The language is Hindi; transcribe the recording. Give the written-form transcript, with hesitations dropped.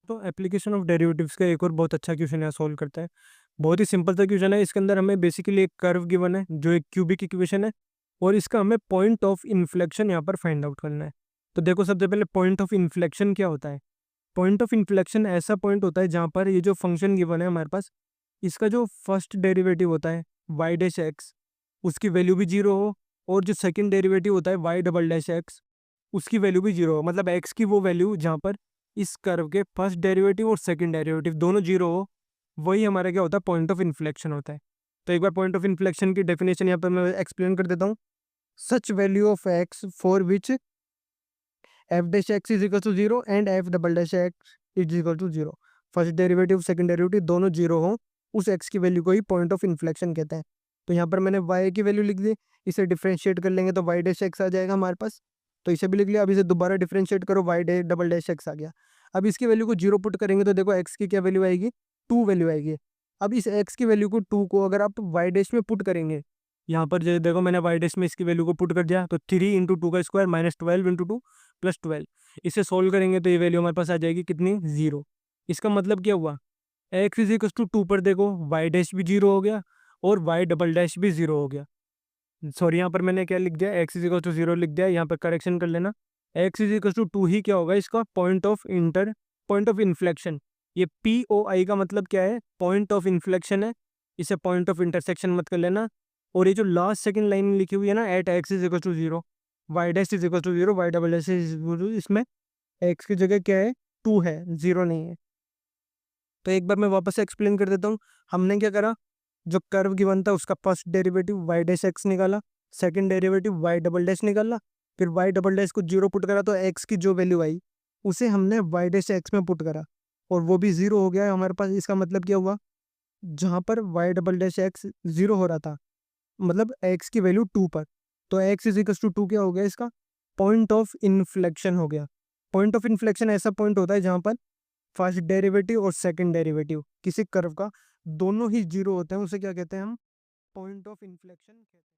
तो एप्लीकेशन ऑफ डेरिवेटिव्स का एक और बहुत अच्छा क्वेश्चन यहाँ सॉल्व करता है। बहुत ही सिंपल सा क्वेश्चन है। इसके अंदर हमें बेसिकली एक कर्व गिवन है जो एक क्यूबिक इक्वेशन है, और इसका हमें पॉइंट ऑफ इन्फ्लेक्शन यहाँ पर फाइंड आउट करना है। तो देखो, सबसे पहले पॉइंट ऑफ इन्फ्लेक्शन क्या होता है। पॉइंट ऑफ इन्फ्लेक्शन ऐसा पॉइंट होता है जहाँ पर ये जो फंक्शन गिवन है हमारे पास, इसका जो फर्स्ट डेरिवेटिव होता है वाई डैश एक्स, उसकी वैल्यू भी जीरो हो, और जो सेकंड डेरिवेटिव होता है वाई डबल डैश एक्स, उसकी वैल्यू भी जीरो हो। मतलब एक्स की वो वैल्यू जहाँ पर इस कर्व के फर्स्ट डेरिवेटिव और सेकंड डेरिवेटिव दोनों जीरो हो, वही हमारा क्या होता है, पॉइंट ऑफ इन्फ्लेक्शन होता है। तो एक बार पॉइंट ऑफ इन्फ्लेक्शन की डेफिनेशन यहाँ पर मैं एक्सप्लेन कर देता हूँ। Such value of x for which f dash x is equal to zero and f double dash x is equal to zero. First derivative second derivative दोनों जीरो हो, उस एक्स की वैल्यू को ही पॉइंट ऑफ इन्फ्लेक्शन कहते हैं। तो यहाँ पर मैंने वाई की वैल्यू लिख दी, इसे डिफ्रेंशिएट कर लेंगे तो वाई डैश एक्स आ जाएगा हमारे पास। तो इसे भी लिख लिया। अब इसे दोबारा डिफ्रेंशिएट करो, y d double dash x आ गया। अब इसकी वैल्यू को जीरो पुट करेंगे तो देखो एक्स की क्या वैल्यू आएगी, टू वैल्यू आएगी। अब इस एक्स की वैल्यू को टू को अगर आप वाई डैश में पुट करेंगे, यहाँ पर जो देखो मैंने वाई डैश में इसकी वैल्यू को पुट कर दिया, तो 3 × 2 का स्क्वायर माइनस 12 × 2 प्लस 12। इसे सोल्व करेंगे तो ये वैल्यू हमारे पास आ जाएगी कितनी, जीरो। इसका मतलब क्या हुआ, x is equal to two पर देखो वाई डैश भी जीरो हो गया और वाई डबल डैश भी जीरो हो गया। सॉरी, यहाँ पर मैंने क्या लिख दिया, x is equal to zero लिख दिया। यहाँ पर करेक्शन कर लेना, x is equal to two ही क्या होगा इसका पॉइंट ऑफ इन्फ्लेक्शन। ये पी ओ आई का मतलब क्या है, पॉइंट ऑफ इन्फ्लेक्शन है। इसे पॉइंट ऑफ इंटरसेक्शन मत कर लेना। और ये जो लास्ट सेकंड लाइन में लिखी हुई है ना, at x is equal to zero, y dash is equal to zero, y double dash is equal to, इसमें एक्स की जगह क्या है, टू है, जीरो नहीं है। तो एक बार मैं वापस से एक्सप्लेन कर देता हूँ। हमने क्या करा, जो कर्व गिवन था उसका first derivative y dash x निकाला, second derivative y double dash निकाला, फिर वाई डबल डैश को जीरो पुट करा तो एक्स की जो वैल्यू आई उसे हमने वाई डैश एक्स में पुट करा, और वो भी जीरो हो गया है हमारे पास। इसका मतलब क्या हुआ, जहाँ पर y double dash x zero हो रहा था, मतलब एक्स की वैल्यू टू पर, तो x is equal to two क्या हो गया, इसका पॉइंट ऑफ इन्फ्लेक्शन हो गया। पॉइंट ऑफ इन्फ्लेक्शन ऐसा पॉइंट होता है जहाँ पर फर्स्ट डेरिवेटिव और सेकंड डेरिवेटिव किसी कर्व का दोनों ही जीरो होते हैं, उसे क्या कहते हैं हम, पॉइंट ऑफ इन्फ्लेक्शन कहते हैं।